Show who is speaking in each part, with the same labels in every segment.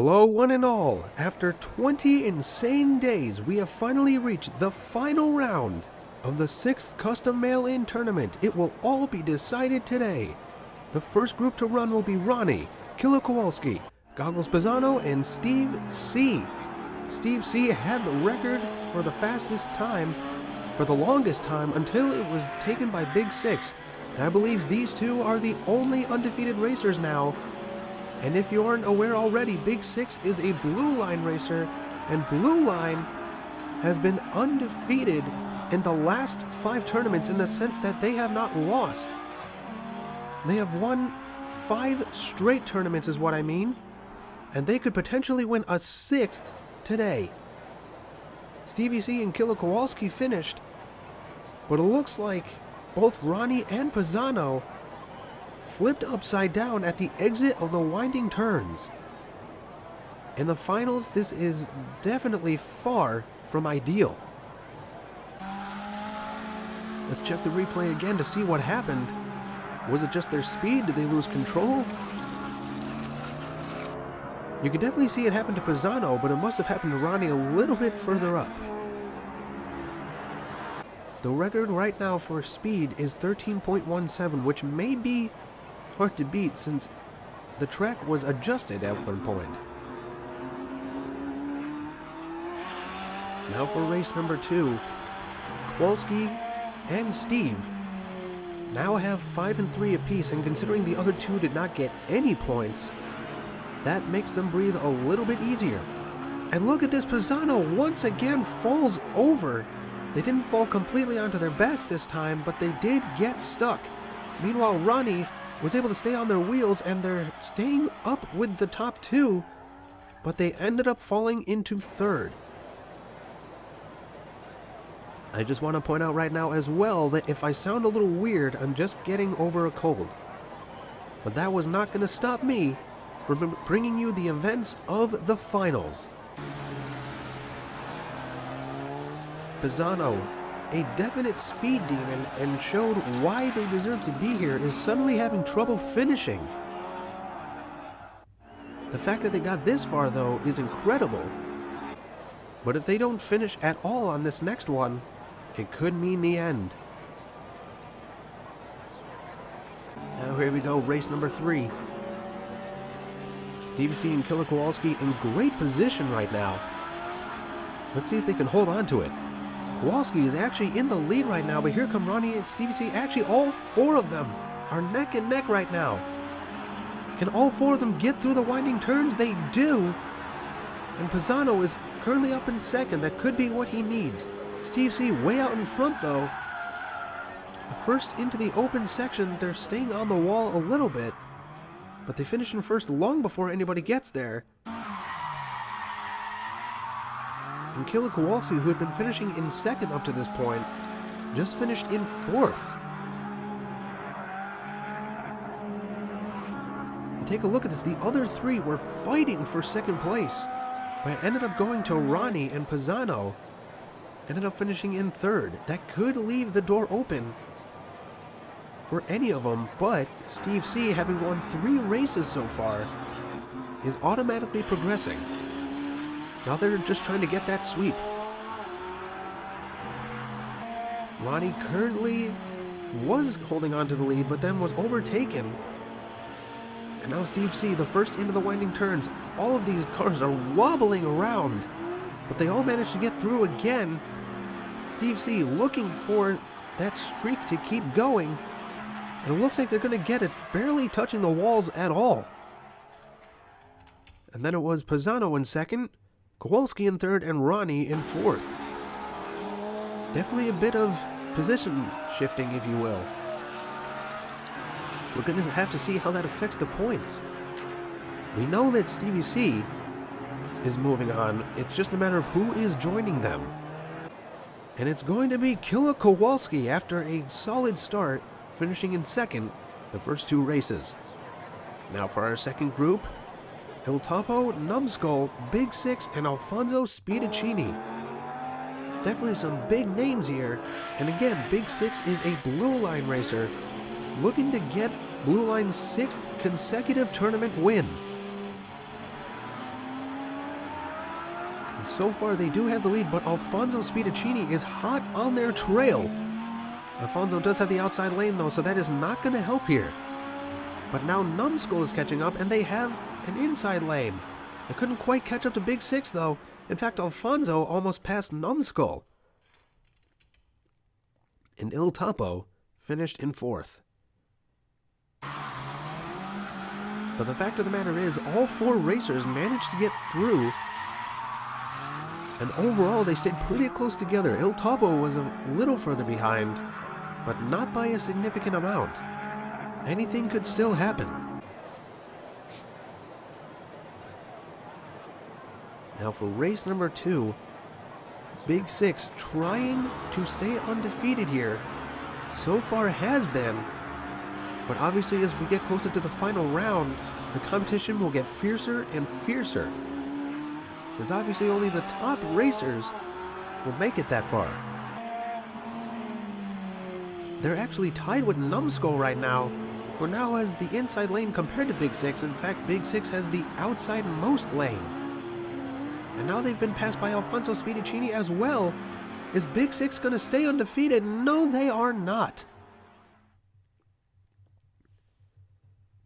Speaker 1: Hello one and all, after 20 insane days we have finally reached the final round of the 6th custom mail-in tournament. It will all be decided today. The first group to run will be Ronnie, Killer Kowalski, Goggles Pisano, and Steve C. Steve C had the record for the fastest time, for the longest time, until it was taken by Big Six. And I believe these two are the only undefeated racers now. And if you aren't aware already, Big Six is a Blue Line racer, and Blue Line has been undefeated in the last 5 tournaments in the sense that they have not lost. They have won 5 straight tournaments is what I mean, and they could potentially win a 6th today. Stevie C and Killer Kowalski finished, but it looks like both Ronnie and Pisano flipped upside down at the exit of the winding turns. In the finals, this is definitely far from ideal. Let's check the replay again to see what happened. Was it just their speed? Did they lose control? You can definitely see it happen to Pisano, but it must have happened to Ronnie a little bit further up. The record right now for speed is 13.17, which may be hard to beat since the track was adjusted at one point. Now for race number 2, Kowalski and Steve now have 5 and 3 apiece, and considering the other two did not get any points, that makes them breathe a little bit easier. And look at this, Pisano once again falls over. They didn't fall completely onto their backs this time, but they did get stuck. Meanwhile, Ronnie was able to stay on their wheels, and they're staying up with the top 2, but they ended up falling into 3rd. I just want to point out right now as well that if I sound a little weird, I'm just getting over a cold. But that was not going to stop me from bringing you the events of the finals. Pisano, a definite speed demon and showed why they deserve to be here, is suddenly having trouble finishing. The fact that they got this far though is incredible. But if they don't finish at all on this next one, it could mean the end. Now here we go, race number 3. Stevie C and Killer Kowalski in great position right now. Let's see if they can hold on to it. Kowalski is actually in the lead right now, but here come Ronnie and Stevie C. Actually, all 4 of them are neck and neck right now. Can all 4 of them get through the winding turns? They do. And Pisano is currently up in 2nd. That could be what he needs. Steve C way out in front though. The first into the open section, they're staying on the wall a little bit, but they finish in 1st long before anybody gets there. And Killer Kowalski, who had been finishing in 2nd up to this point, just finished in 4th. And take a look at this, the other 3 were fighting for 2nd place, but it ended up going to Ronnie, and Pisano ended up finishing in 3rd. That could leave the door open for any of them, but Steve C, having won 3 races so far, is automatically progressing. Now they're just trying to get that sweep. Ronnie currently was holding on to the lead, but then was overtaken. And now Steve C, the first into the winding turns. All of these cars are wobbling around, but they all managed to get through again. Steve C looking for that streak to keep going, and it looks like they're going to get it, barely touching the walls at all. And then it was Pisano in 2nd, Kowalski in 3rd, and Ronnie in 4th. Definitely a bit of position shifting, if you will. We're going to have to see how that affects the points. We know that Stevie C is moving on. It's just a matter of who is joining them. And it's going to be Killer Kowalski after a solid start, finishing in 2nd the first 2 races. Now for our second group, El Topo, Numbskull, Big Six, and Alfonso Speedicini. Definitely some big names here. And again, Big Six is a Blue Line racer looking to get Blue Line's 6th consecutive tournament win. And so far they do have the lead, but Alfonso Spidacini is hot on their trail. Alfonso does have the outside lane though, so that is not going to help here. But now Numbskull is catching up, and they have an inside lane. They couldn't quite catch up to Big Six though. In fact, Alfonso almost passed Numbskull. And Il Topo finished in 4th. But the fact of the matter is, all 4 racers managed to get through. And overall, they stayed pretty close together. Il Topo was a little further behind, but not by a significant amount. Anything could still happen. Now for race number 2, Big Six trying to stay undefeated here. So far has been, but obviously as we get closer to the final round, the competition will get fiercer and fiercer. Because obviously only the top racers will make it that far. They're actually tied with Numbskull right now, who now has the inside lane compared to Big Six. In fact, Big Six has the outside most lane. And now they've been passed by Alfonso Spidacini as well. Is Big Six going to stay undefeated? No, they are not.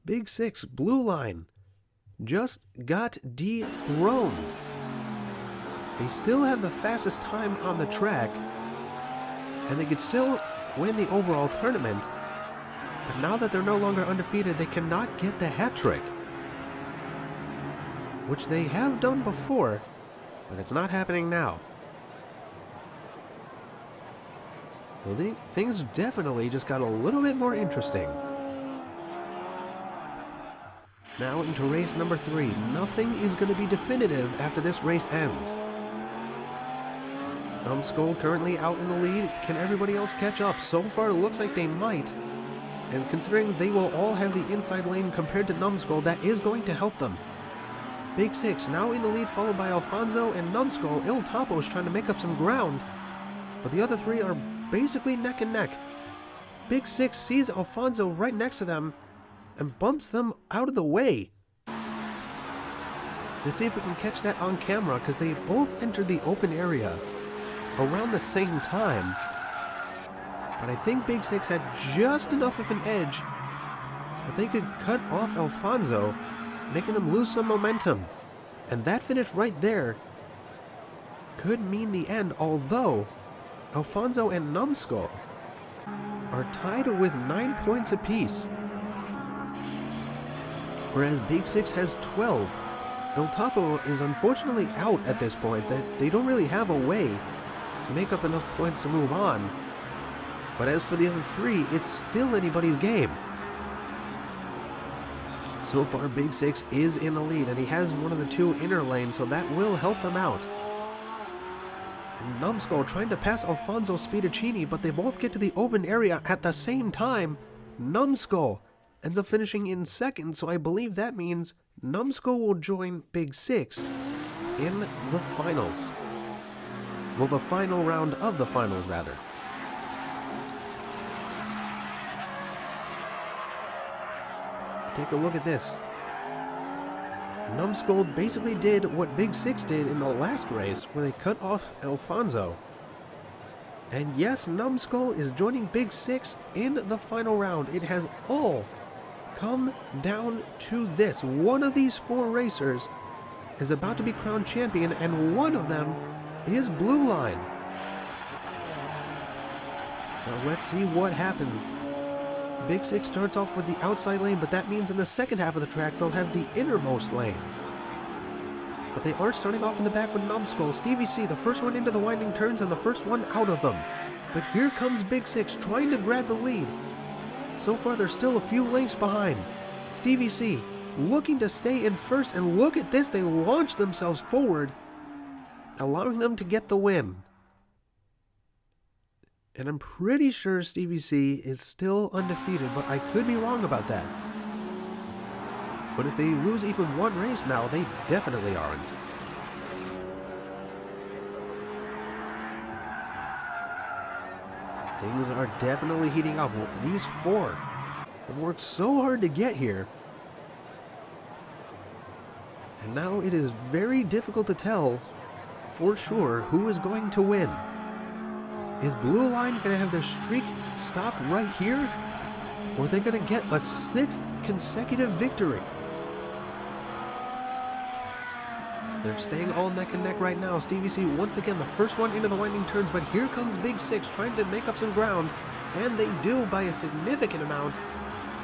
Speaker 1: Big Six, blue line, just got dethroned. They still have the fastest time on the track, and they could still win the overall tournament. But now that they're no longer undefeated, they cannot get the hat trick, which they have done before, but it's not happening now. So things definitely just got a little bit more interesting. Now into race number 3. Nothing is going to be definitive after this race ends. Numbskull currently out in the lead. Can everybody else catch up? So far it looks like they might. And considering they will all have the inside lane compared to Numbskull, that is going to help them. Big Six now in the lead, followed by Alfonso and Numbskull. Il Topo is trying to make up some ground, but the other 3 are basically neck and neck. Big Six sees Alfonso right next to them and bumps them out of the way. Let's see if we can catch that on camera, because they both entered the open area around the same time. But I think Big Six had just enough of an edge that they could cut off Alfonso, making them lose some momentum. And that finish right there could mean the end, although Alfonso and Numbskull are tied with 9 points apiece, whereas Big Six has 12. Il Topo is unfortunately out at this point. That they don't really have a way to make up enough points to move on. But as for the other 3, it's still anybody's game. So far, Big Six is in the lead, and he has one of the 2 inner lanes, so that will help them out. And Numbskull trying to pass Alfonso Spidacini, but they both get to the open area at the same time. Numbskull ends up finishing in 2nd, so I believe that means Numbskull will join Big Six in the finals. Well, the final round of the finals, rather. Take a look at this. Numbskull basically did what Big Six did in the last race, where they cut off Alfonso. And yes, Numbskull is joining Big Six in the final round. It has all come down to this. One of these 4 racers is about to be crowned champion, and one of them is Blue Line. Now let's see what happens. Big Six starts off with the outside lane, but that means in the second half of the track they'll have the innermost lane. But they aren't starting off in the back with Numbskull. Stevie C, the first one into the winding turns and the first one out of them. But here comes Big Six trying to grab the lead. So far they're still a few lengths behind. Stevie C looking to stay in first, and look at this, they launch themselves forward, allowing them to get the win. And I'm pretty sure Stevie C is still undefeated, but I could be wrong about that. But if they lose even one race now, they definitely aren't. Things are definitely heating up. These 4 have worked so hard to get here. And now it is very difficult to tell for sure who is going to win. Is Blue Line going to have their streak stopped right here? Or are they going to get a 6th consecutive victory? They're staying all neck and neck right now. Stevie C once again the first one into the winding turns, but here comes Big Six trying to make up some ground, and they do by a significant amount,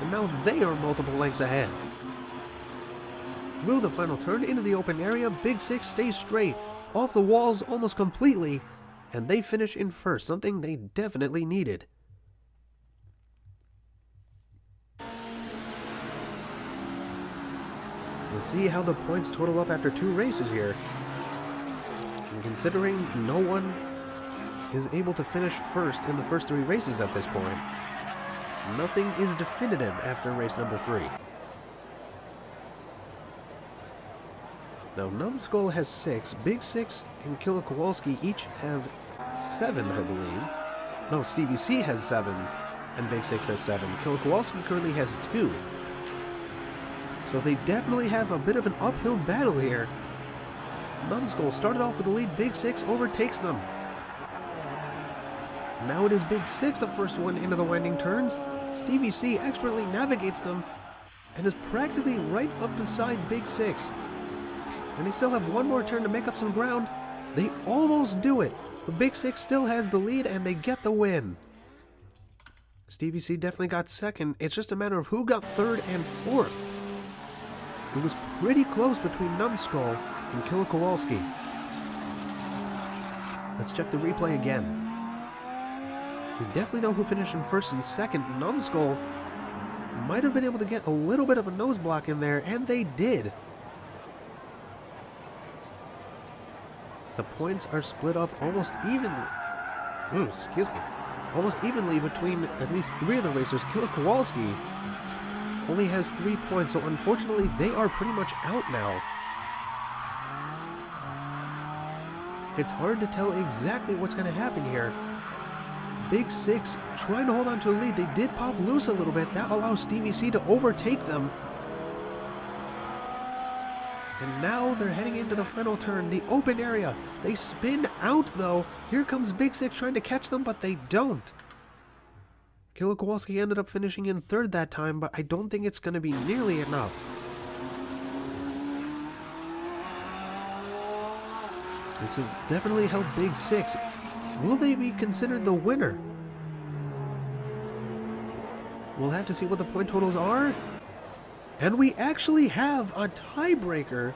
Speaker 1: and now they are multiple lengths ahead. Through the final turn into the open area, Big Six stays straight, off the walls almost completely, and they finish in first, something they definitely needed. We'll see how the points total up after 2 races here. And considering no one is able to finish first in the first 3 races at this point, nothing is definitive after race number 3. Now, Numbskull has 6, Big Six and Killer Kowalski each have 7, I believe. No, Stevie C has 7, and Big Six has 7. Killer Kowalski currently has 2. So they definitely have a bit of an uphill battle here. Numbskull started off with the lead, Big Six overtakes them. Now it is Big Six, the first one into the winding turns. Stevie C expertly navigates them and is practically right up beside Big Six. And they still have one more turn to make up some ground. They almost do it, but Big Six still has the lead and they get the win. Stevie C definitely got second. It's just a matter of who got third and fourth. It was pretty close between Numbskull and Killer Kowalski. Let's check the replay again. We definitely know who finished in first and second. Numbskull might have been able to get a little bit of a nose block in there, and they did. The points are split up almost evenly. Almost evenly between at least 3 of the racers. Killer Kowalski only has 3 points, so unfortunately they are pretty much out now. It's hard to tell exactly what's going to happen here. Big Six trying to hold on to a lead. They did pop loose a little bit. That allows Stevie C to overtake them. And now they're heading into the final turn, the open area. They spin out though. Here comes Big Six trying to catch them, but they don't. Killer Kowalski ended up finishing in third that time, but I don't think it's going to be nearly enough. This has definitely helped Big Six. Will they be considered the winner? We'll have to see what the point totals are. And we actually have a tiebreaker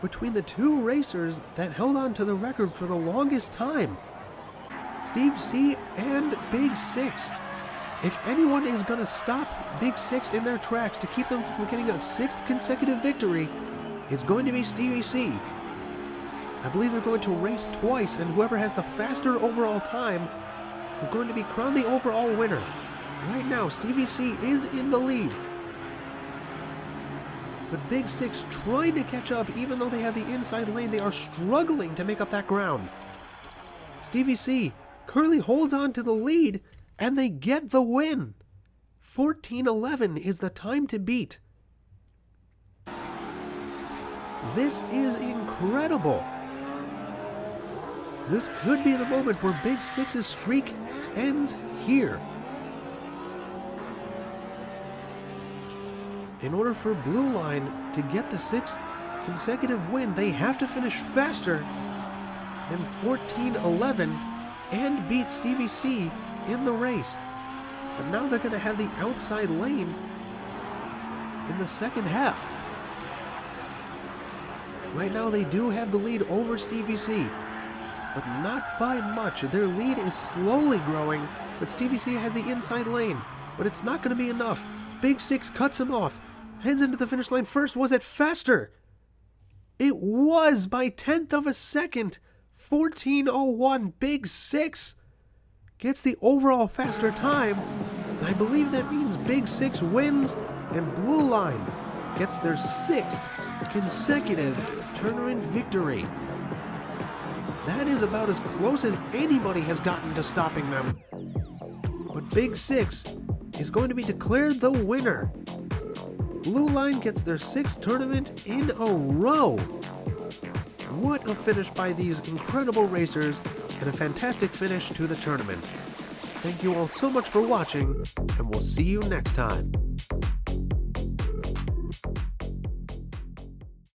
Speaker 1: between the 2 racers that held on to the record for the longest time. Steve C and Big Six. If anyone is going to stop Big Six in their tracks to keep them from getting a 6th consecutive victory, it's going to be Stevie C. I believe they're going to race twice, and whoever has the faster overall time is going to be crowned the overall winner. Right now, Stevie C is in the lead. But Big Six trying to catch up, even though they have the inside lane, they are struggling to make up that ground. Stevie C currently holds on to the lead, and they get the win. 14:11 is the time to beat. This is incredible. This could be the moment where Big Six's streak ends here. In order for Blue Line to get the 6th consecutive win, they have to finish faster than 14:11 and beat Stevie C in the race. But now they're going to have the outside lane in the second half. Right now they do have the lead over Stevie C, but not by much. Their lead is slowly growing, but Stevie C has the inside lane, but it's not going to be enough. Big Six cuts him off, heads into the finish line first. Was it faster? It was by 1/10 of a second. 14:01. Big Six gets the overall faster time. And I believe that means Big Six wins and Blue Line gets their 6th consecutive tournament victory. That is about as close as anybody has gotten to stopping them. But Big Six is going to be declared the winner. Blue Line gets their 6th tournament in a row. What a finish by these incredible racers, and a fantastic finish to the tournament. Thank you all so much for watching, and we'll see you next time.